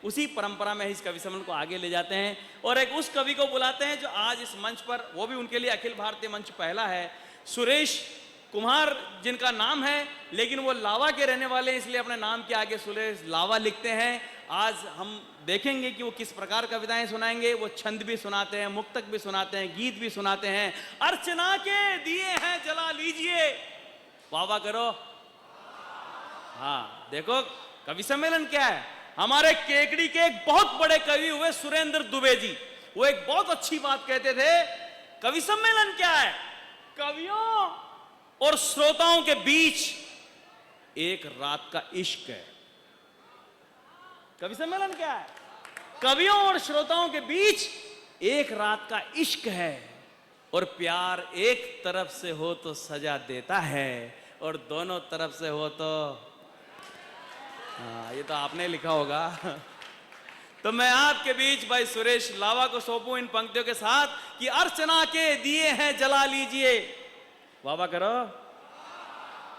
उसी परंपरा में इस कवि सम्मेलन को आगे ले जाते हैं और एक उस कवि को बुलाते हैं जो आज इस मंच पर, वो भी उनके लिए अखिल भारतीय मंच पहला है, सुरेश कुमार जिनका नाम है, लेकिन वो लावा के रहने वाले हैं, इसलिए अपने नाम के आगे सुरेश लावा लिखते हैं। आज हम देखेंगे कि वो किस प्रकार कविताएं सुनाएंगे। वो छंद भी सुनाते हैं, मुक्तक भी सुनाते हैं, गीत भी सुनाते हैं। अर्चना के दिए हैं जला लीजिए, वाह वाह करो। हाँ देखो कवि सम्मेलन क्या है। हमारे केकड़ी के एक बहुत बड़े कवि हुए सुरेंद्र दुबे जी, वो एक बहुत अच्छी बात कहते थे, कवि सम्मेलन क्या है, कवियों और श्रोताओं के बीच एक रात का इश्क है। कवि सम्मेलन क्या है, कवियों और श्रोताओं के बीच एक रात का इश्क है, और प्यार एक तरफ से हो तो सजा देता है और दोनों तरफ से हो तो, हाँ ये तो आपने लिखा होगा। तो मैं आपके बीच भाई सुरेश लावा को सौंपूं इन पंक्तियों के साथ कि अर्चना के दिए हैं जला लीजिए, वाह करो।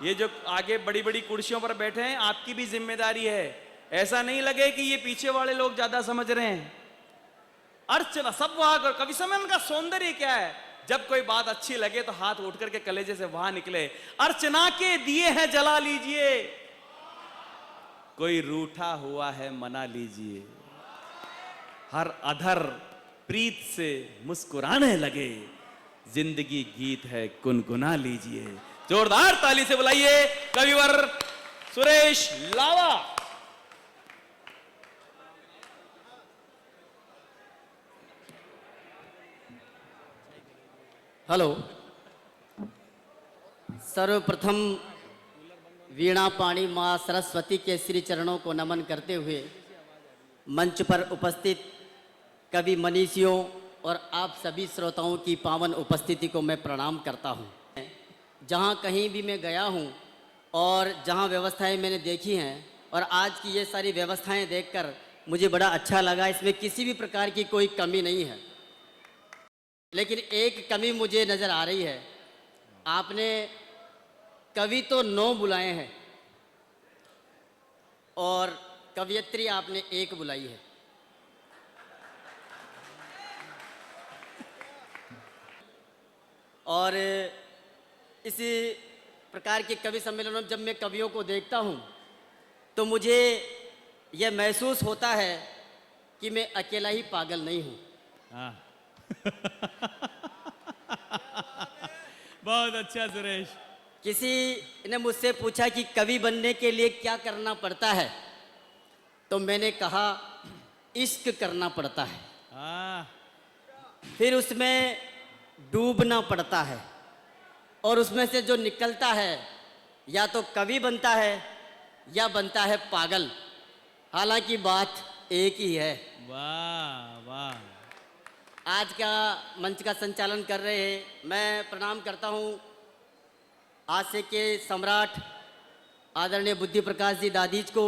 ये जो आगे बड़ी बड़ी कुर्सियों पर बैठे हैं, आपकी भी जिम्मेदारी है, ऐसा नहीं लगे कि ये पीछे वाले लोग ज्यादा समझ रहे हैं। अर्चना सब वहां करो। कवि सम्मेलन का सौंदर्य क्या है, जब कोई बात अच्छी लगे तो हाथ उठ करके कलेजे से वहां निकले। अर्चना के दिए हैं जला लीजिए, कोई रूठा हुआ है मना लीजिए, हर अधर प्रीत से मुस्कुराने लगे, जिंदगी गीत है गुनगुना लीजिए। जोरदार ताली से बुलाइए कविवर सुरेश लावा। हेलो, सर्वप्रथम वीणा पाणी माँ सरस्वती के श्री चरणों को नमन करते हुए मंच पर उपस्थित कवि मनीषियों और आप सभी श्रोताओं की पावन उपस्थिति को मैं प्रणाम करता हूँ। जहाँ कहीं भी मैं गया हूँ और जहाँ व्यवस्थाएं मैंने देखी हैं और आज की ये सारी व्यवस्थाएं देखकर मुझे बड़ा अच्छा लगा। इसमें किसी भी प्रकार की कोई कमी नहीं है, लेकिन एक कमी मुझे नज़र आ रही है। आपने कवि तो 9 बुलाए हैं और कवियत्री आपने 1 बुलाई है। और इसी प्रकार के कवि सम्मेलनों में जब मैं कवियों को देखता हूँ तो मुझे यह महसूस होता है कि मैं अकेला ही पागल नहीं हूँ। हाँ। बहुत अच्छा सुरेश। किसी ने मुझसे पूछा कि कवि बनने के लिए क्या करना पड़ता है, तो मैंने कहा इश्क करना पड़ता है, फिर उसमें डूबना पड़ता है और उसमें से जो निकलता है या तो कवि बनता है या बनता है पागल। हालांकि बात एक ही है। वाह वाह। आज का मंच का संचालन कर रहे हैं, मैं प्रणाम करता हूं हास्य के सम्राट आदरणीय बुद्धि प्रकाश जी दादीज को,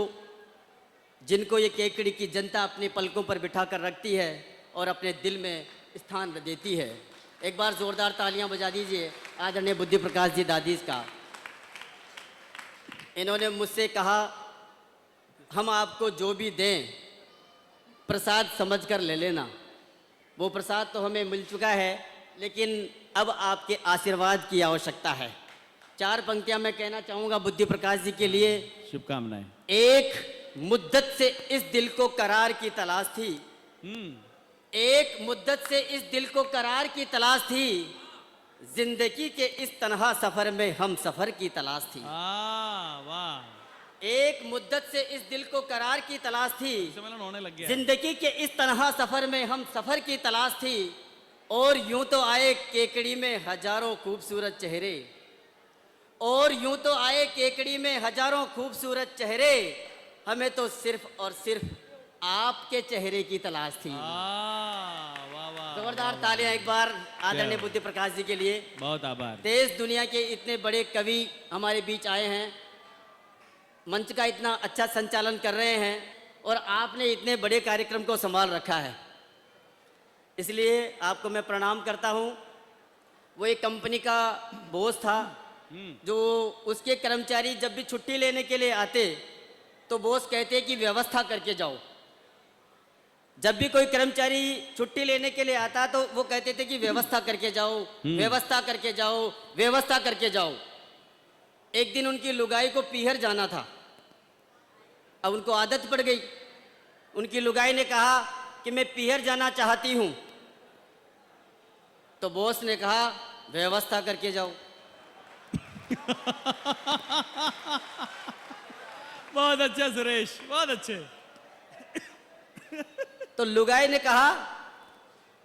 जिनको ये केकड़ी की जनता अपने पलकों पर बिठा कर रखती है और अपने दिल में स्थान देती है। एक बार जोरदार तालियां बजा दीजिए आदरणीय बुद्धि प्रकाश जी दादीज का। इन्होंने मुझसे कहा हम आपको जो भी दें प्रसाद समझकर ले लेना। वो प्रसाद तो हमें मिल चुका है, लेकिन अब आपके आशीर्वाद की आवश्यकता है। 4 पंक्तियां मैं कहना चाहूँगा बुद्धि प्रकाश जी के लिए। शुभकामनाएं। एक मुद्दत से इस दिल को करार की तलाश थी, एक मुद्दत से इस दिल को करार की तलाश थी, जिंदगी के इस तन्हा सफर में हम सफर की तलाश थी। वाह। एक मुद्दत से इस दिल को करार की तलाश थी, होने लग गया। जिंदगी के इस तन्हा सफर में हम सफर की तलाश थी, और यूं तो आए केकड़ी में हजारों खूबसूरत चेहरे, और यूं तो आए केकड़ी में हजारों खूबसूरत चेहरे, हमें तो सिर्फ और सिर्फ आपके चेहरे की तलाश थी। जोरदार तालियां एक बार आदरणीय बुद्धि प्रकाश जी के लिए। बहुत आभार। देश दुनिया के इतने बड़े कवि हमारे बीच आए हैं, मंच का इतना अच्छा संचालन कर रहे हैं, और आपने इतने बड़े कार्यक्रम को संभाल रखा है, इसलिए आपको मैं प्रणाम करता हूं। वो एक कंपनी का बॉस था, जो उसके कर्मचारी जब भी छुट्टी लेने के लिए आते तो बॉस कहते कि व्यवस्था करके जाओ, जब भी कोई कर्मचारी छुट्टी लेने के लिए आता तो वो कहते थे कि व्यवस्था करके जाओ, व्यवस्था करके जाओ, व्यवस्था करके जाओ। एक दिन उनकी लुगाई को पीहर जाना था। अब उनको आदत पड़ गई। उनकी लुगाई ने कहा कि मैं पीहर जाना चाहती हूं। तो बॉस ने कहा व्यवस्था करके जाओ। बहुत अच्छा सुरेश, बहुत अच्छे। तो लुगाई ने कहा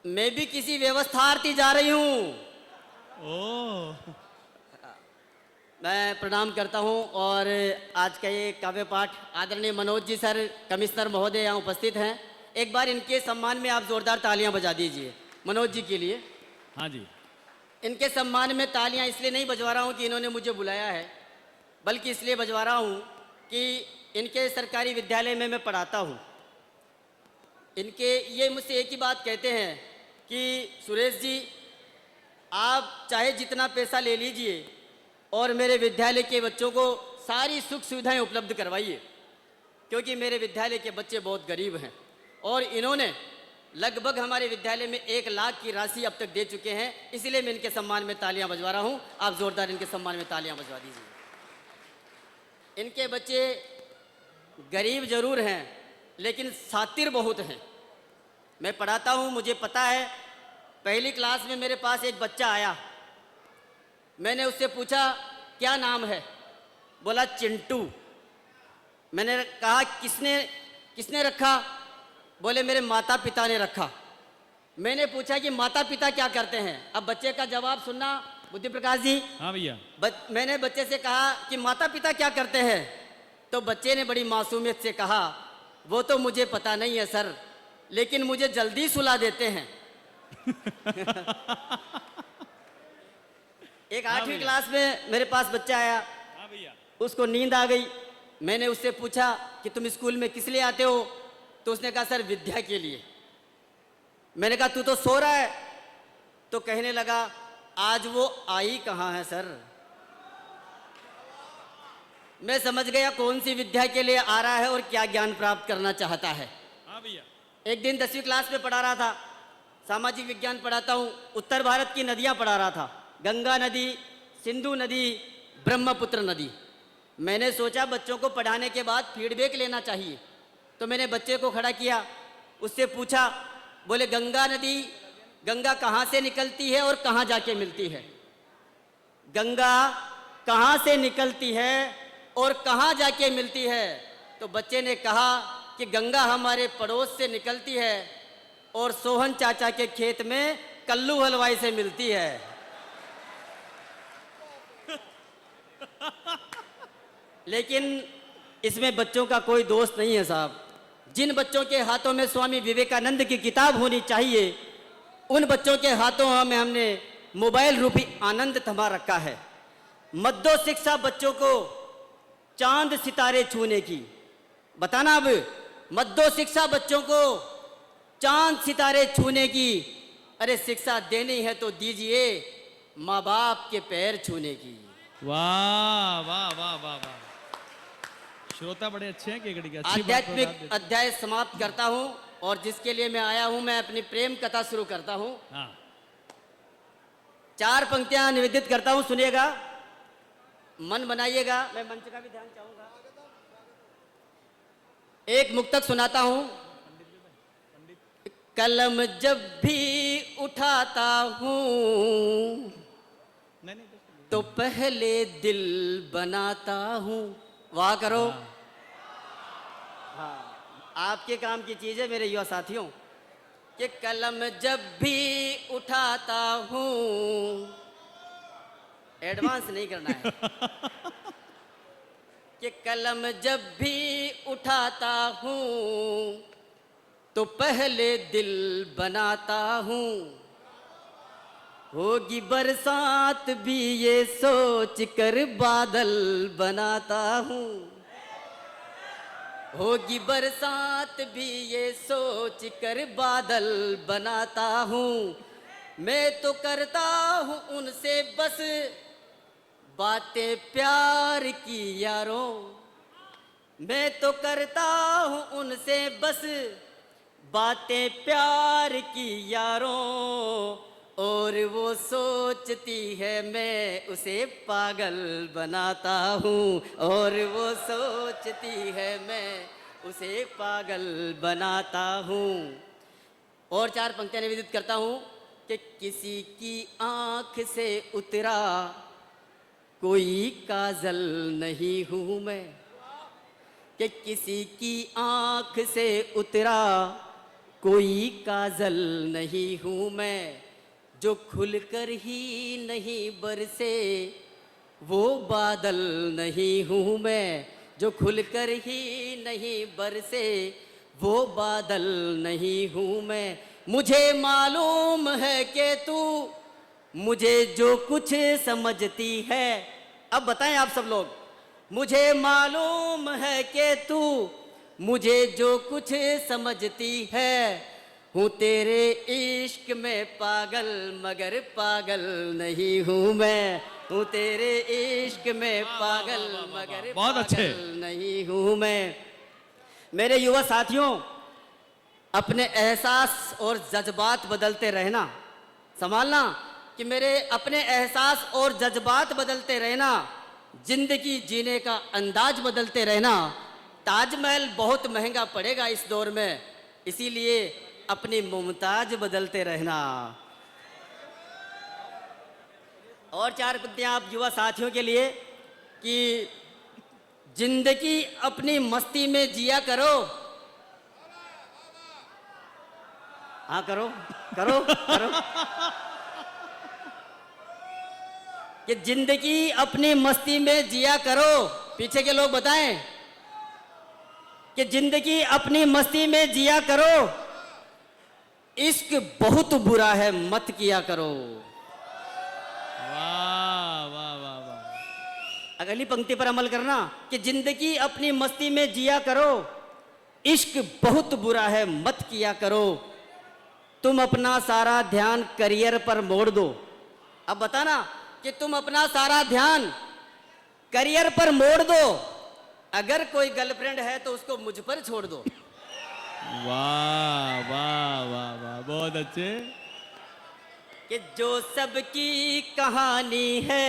मैं भी किसी व्यवस्थार्थी जा रही हूं। ओ, मैं प्रणाम करता हूं और आज का ये काव्य पाठ आदरणीय मनोज जी सर कमिश्नर महोदय यहाँ उपस्थित हैं। एक बार इनके सम्मान में आप जोरदार तालियां बजा दीजिए मनोज जी के लिए। हाँ जी। इनके सम्मान में तालियां इसलिए नहीं बजवा रहा हूं कि इन्होंने मुझे बुलाया है, बल्कि इसलिए बजवा रहा हूं कि इनके सरकारी विद्यालय में मैं पढ़ाता हूं। इनके ये मुझसे एक ही बात कहते हैं कि सुरेश जी आप चाहे जितना पैसा ले लीजिए और मेरे विद्यालय के बच्चों को सारी सुख सुविधाएं उपलब्ध करवाइए, क्योंकि मेरे विद्यालय के बच्चे बहुत गरीब हैं। और इन्होंने लगभग हमारे विद्यालय में 1 लाख की राशि अब तक दे चुके हैं। इसलिए मैं इनके सम्मान में तालियां बजवा रहा हूं। आप जोरदार इनके सम्मान में तालियां बजवा दीजिए। इनके बच्चे गरीब जरूर हैं लेकिन शातिर बहुत हैं। मैं पढ़ाता हूं, मुझे पता है। पहली क्लास में मेरे पास एक बच्चा आया। मैंने उससे पूछा क्या नाम है? बोला चिंटू। मैंने कहा किसने रखा? बोले मेरे माता पिता ने रखा। मैंने पूछा कि माता पिता क्या करते हैं? अब बच्चे का जवाब सुनना बुद्धि प्रकाश जी। हाँ भैया। मैंने बच्चे से कहा कि माता पिता क्या करते हैं? तो बच्चे ने बड़ी मासूमियत से कहा वो तो मुझे पता नहीं है सर, लेकिन मुझे जल्दी सुला देते हैं। एक 8वीं क्लास में मेरे पास बच्चा आया। हाँ भैया। उसको नींद आ गई। मैंने उससे पूछा कि तुम स्कूल में किस लिए आते हो? तो उसने कहा सर विद्या के लिए। मैंने कहा तू तो सो रहा है। तो कहने लगा आज वो आई कहाँ है सर? मैं समझ गया कौन सी विद्या के लिए आ रहा है और क्या ज्ञान प्राप्त करना चाहता है। हाँ भैया। एक दिन 10वीं क्लास में पढ़ा रहा था, सामाजिक विज्ञान पढ़ाता हूँ। उत्तर भारत की नदियाँ पढ़ा रहा था, गंगा नदी, सिंधु नदी, ब्रह्मपुत्र नदी। मैंने सोचा बच्चों को पढ़ाने के बाद फीडबैक लेना चाहिए, तो मैंने बच्चे को खड़ा किया, उससे पूछा। बोले गंगा कहाँ से निकलती है और कहाँ जाके मिलती है? गंगा कहाँ से निकलती है और कहाँ जाके मिलती है? तो बच्चे ने कहा कि गंगा हमारे पड़ोस से निकलती है और सोहन चाचा के खेत में कल्लू हलवाई से मिलती है। लेकिन इसमें बच्चों का कोई दोष नहीं है साहब। जिन बच्चों के हाथों में स्वामी विवेकानंद की किताब होनी चाहिए, उन बच्चों के हाथों में हमने मोबाइल रूपी आनंद थमा रखा है। मत दो शिक्षा बच्चों को चांद सितारे छूने की। बताना अब, मत दो शिक्षा बच्चों को चांद सितारे छूने की। अरे शिक्षा देनी है तो दीजिए माँ बाप के पैर छूने की। वाह वाह वाह वाह वाह। श्रोता बड़े अच्छे हैं केकड़ी के। अच्छी बात आध्यात्मिक बता देते। अध्याय समाप्त करता हूँ और जिसके लिए मैं आया हूँ मैं अपनी प्रेम कथा शुरू करता हूँ। हाँ। 4 पंक्तियां निवेदित करता हूँ, सुनिएगा, मन बनाइएगा। मैं मंच का भी ध्यान चाहूंगा। एक मुक्तक सुनाता हूँ। कलम जब भी उठाता हूँ नहीं तो पहले दिल बनाता हूँ। वाह करो। हाँ, आपके काम की चीज है मेरे युवा साथियों। कि कलम जब भी उठाता हूँ, एडवांस नहीं करना है। कि कलम जब भी उठाता हूँ तो पहले दिल बनाता हूँ। होगी बरसात भी ये सोच कर बादल बनाता हूँ। होगी बरसात भी ये सोच कर बादल बनाता हूँ। मैं तो करता हूँ उनसे बस बातें प्यार की यारों। मैं तो करता हूँ उनसे बस बातें प्यार की यारों, और वो सोचती है मैं उसे पागल बनाता हूँ, और वो सोचती है मैं उसे पागल बनाता हूँ। और चार पंक्तियां निवेदित करता हूँ कि किसी की आंख से उतरा कोई काजल नहीं हूँ मैं, कि किसी की आंख से उतरा कोई काजल नहीं हूँ मैं, जो खुलकर ही नहीं बरसे वो बादल नहीं हूँ मैं, जो खुलकर ही नहीं बरसे वो बादल नहीं हूँ मैं। मुझे मालूम है कि तू मुझे जो कुछ समझती है, अब बताएं आप सब लोग, मुझे मालूम है कि तू मुझे जो कुछ समझती है, हूँ तेरे इश्क में पागल मगर पागल नहीं हूँ मैं, हूँ तेरे इश्क में पागल मगर बहुत अच्छे। पागल नहीं हूँ मैं। मेरे युवा साथियों, अपने एहसास और जज्बात बदलते रहना, संभालना कि मेरे अपने एहसास और जज्बात बदलते रहना, जिंदगी जीने का अंदाज बदलते रहना। ताजमहल बहुत महंगा पड़ेगा इस दौर में, इसीलिए अपनी मुमताज बदलते रहना। और चार पंक्तियां आप युवा साथियों के लिए कि जिंदगी अपनी मस्ती में जिया करो। हाँ करो करो करो। कि जिंदगी अपनी मस्ती में जिया करो। पीछे के लोग बताएं कि जिंदगी अपनी मस्ती में जिया करो, इश्क बहुत बुरा है मत किया करो। वाह वाह वाह वाह। अगली पंक्ति पर अमल करना कि जिंदगी अपनी मस्ती में जिया करो, इश्क बहुत बुरा है मत किया करो। तुम अपना सारा ध्यान करियर पर मोड़ दो। अब बताना कि तुम अपना सारा ध्यान करियर पर मोड़ दो, अगर कोई गर्लफ्रेंड है तो उसको मुझ पर छोड़ दो। वाह वाह वाह वाह, बहुत अच्छे। कि जो सबकी कहानी है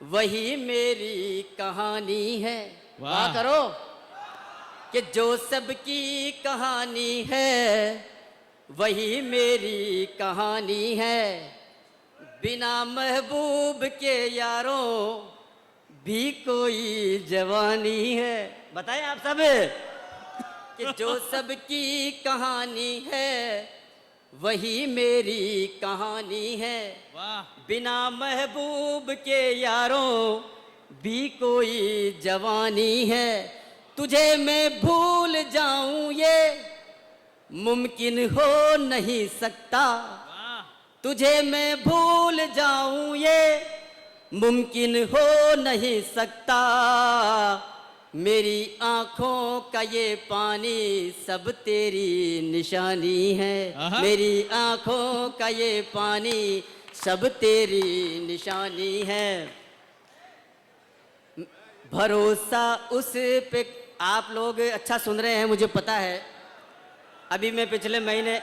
वही मेरी कहानी है। वाह। वाह करो कि जो सबकी कहानी है वही मेरी कहानी है। बिना महबूब के यारों भी कोई जवानी है। बताएं आप सब कि जो सबकी कहानी है वही मेरी कहानी है। वाह बिना महबूब के यारों भी कोई जवानी है। तुझे मैं भूल जाऊं ये मुमकिन हो नहीं सकता, वाह। तुझे मैं भूल जाऊं ये मुमकिन हो नहीं सकता। मेरी आंखों का ये पानी सब तेरी निशानी है। आहा। मेरी आंखों का ये पानी सब तेरी निशानी है। भरोसा उस पे, आप लोग अच्छा सुन रहे हैं मुझे पता है। अभी मैं पिछले महीने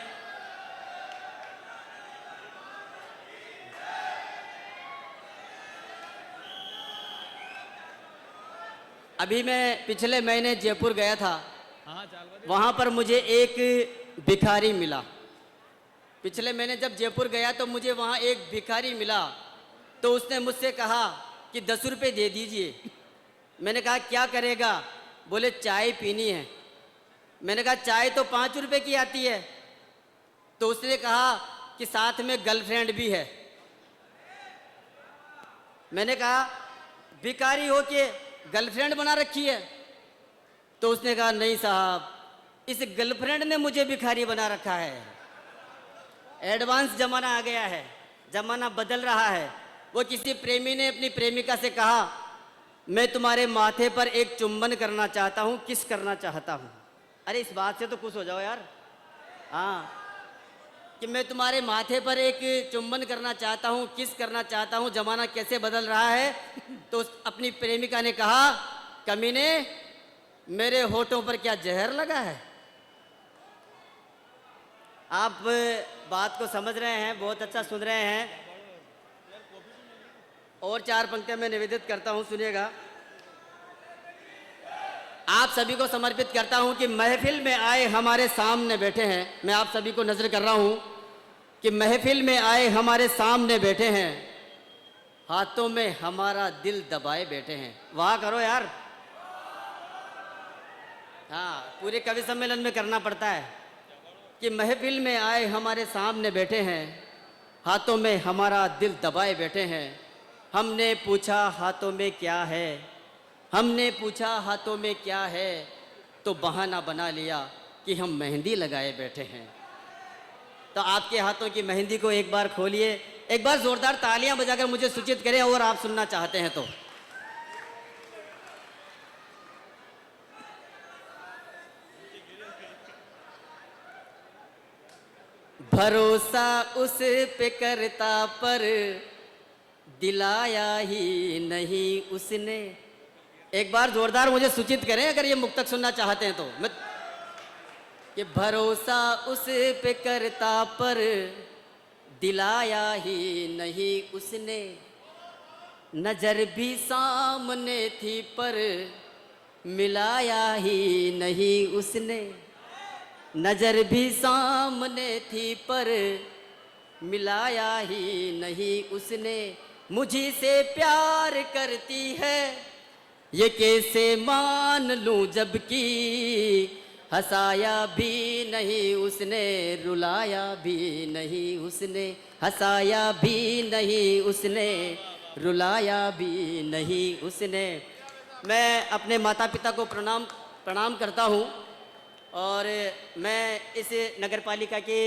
पिछले महीने जयपुर गया था। हाँ चाल बजे। वहाँ पर मुझे एक भिखारी मिला। पिछले महीने जब जयपुर गया तो मुझे वहाँ एक भिखारी मिला, तो उसने मुझसे कहा कि 10 रुपये दे दीजिए। मैंने कहा क्या करेगा? बोले चाय पीनी है। मैंने कहा चाय तो 5 रुपये की आती है। तो उसने कहा कि साथ में गर्लफ्रेंड भी है। मैंने कहा भिखारी हो के गर्लफ्रेंड बना रखी है? तो उसने कहा नहीं साहब, इस गर्लफ्रेंड ने मुझे भिखारी बना रखा है। एडवांस जमाना आ गया है, जमाना बदल रहा है। वो किसी प्रेमी ने अपनी प्रेमिका से कहा मैं तुम्हारे माथे पर एक चुंबन करना चाहता हूँ, किस करना चाहता हूँ। अरे इस बात से तो खुश हो जाओ यार। हाँ, कि मैं तुम्हारे माथे पर एक चुंबन करना चाहता हूँ, किस करना चाहता हूँ। जमाना कैसे बदल रहा है। तो अपनी प्रेमिका ने कहा कमीने मेरे होठों पर क्या जहर लगा है? आप बात को समझ रहे हैं, बहुत अच्छा सुन रहे हैं। और 4 पंक्तियां मैं निवेदित करता हूं, सुनिएगा। आप सभी को समर्पित करता हूं कि महफिल में आए हमारे सामने बैठे हैं। मैं आप सभी को नजर कर रहा हूं कि महफिल में आए हमारे सामने बैठे हैं, हाथों में हमारा दिल दबाए बैठे हैं। वाह करो यार। हाँ, पूरे कवि सम्मेलन में करना पड़ता है कि महफिल में आए हमारे सामने बैठे हैं, हाथों में हमारा दिल दबाए बैठे हैं। हमने पूछा हाथों में क्या है, हमने पूछा हाथों में क्या है, तो बहाना बना लिया कि हम मेहंदी लगाए बैठे हैं। तो आपके हाथों की मेहंदी को एक बार खोलिए, एक बार जोरदार तालियां बजाकर मुझे सूचित करें और आप सुनना चाहते हैं तो। भरोसा उस पे करता पर दिलाया ही नहीं उसने। एक बार जोरदार मुझे सूचित करें अगर ये मुक्तक सुनना चाहते हैं तो। मैं कि भरोसा उस पे करता पर दिलाया ही नहीं उसने, नजर भी सामने थी पर मिलाया ही नहीं उसने, नजर भी सामने थी पर मिलाया ही नहीं उसने। मुझी से प्यार करती है ये कैसे मान लूं, जबकि हंसाया भी नहीं उसने, रुलाया भी नहीं उसने, हंसाया भी नहीं उसने, रुलाया भी नहीं उसने। मैं अपने माता पिता को प्रणाम करता हूँ और मैं इस नगर पालिका के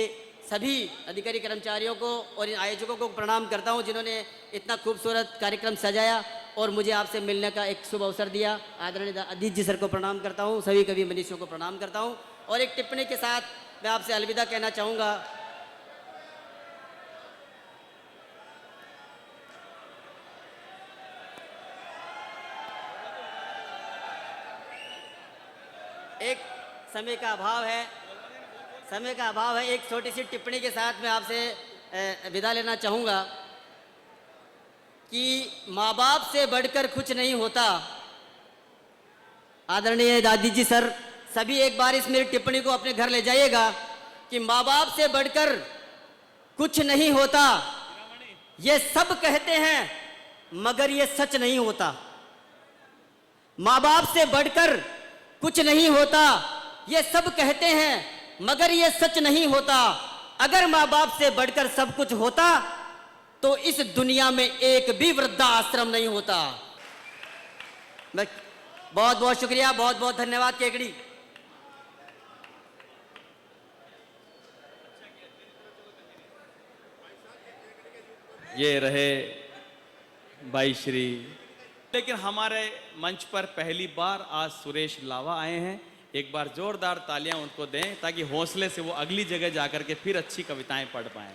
सभी अधिकारी कर्मचारियों को और इन आयोजकों को प्रणाम करता हूं जिन्होंने इतना खूबसूरत कार्यक्रम सजाया और मुझे आपसे मिलने का एक शुभ अवसर दिया। आदरणीय अदित जी सर को प्रणाम करता हूं, सभी कवि मनीषियों को प्रणाम करता हूं और एक टिप्पणी के साथ मैं आपसे अलविदा कहना चाहूँगा। एक समय का अभाव है, समय का अभाव है। एक छोटी सी टिप्पणी के साथ मैं आपसे विदा लेना चाहूँगा कि माँ बाप से बढ़कर कुछ नहीं होता। आदरणीय दादी जी सर, सभी एक बार इस मेरी टिप्पणी को अपने घर ले जाइएगा कि माँ बाप से बढ़कर कुछ नहीं होता। ये सब कहते हैं मगर ये सच नहीं होता। माँ बाप से बढ़कर कुछ नहीं होता, ये सब कहते हैं मगर ये सच नहीं होता। अगर माँ बाप से बढ़कर सब कुछ होता तो इस दुनिया में एक भी वृद्धा आश्रम नहीं होता। मैं बहुत बहुत शुक्रिया, बहुत बहुत धन्यवाद केकड़ी। ये रहे भाई श्री। लेकिन हमारे मंच पर पहली बार आज सुरेश लावा आए हैं। एक बार जोरदार तालियां उनको दें ताकि हौसले से वो अगली जगह जाकर के फिर अच्छी कविताएं पढ़ पाएं।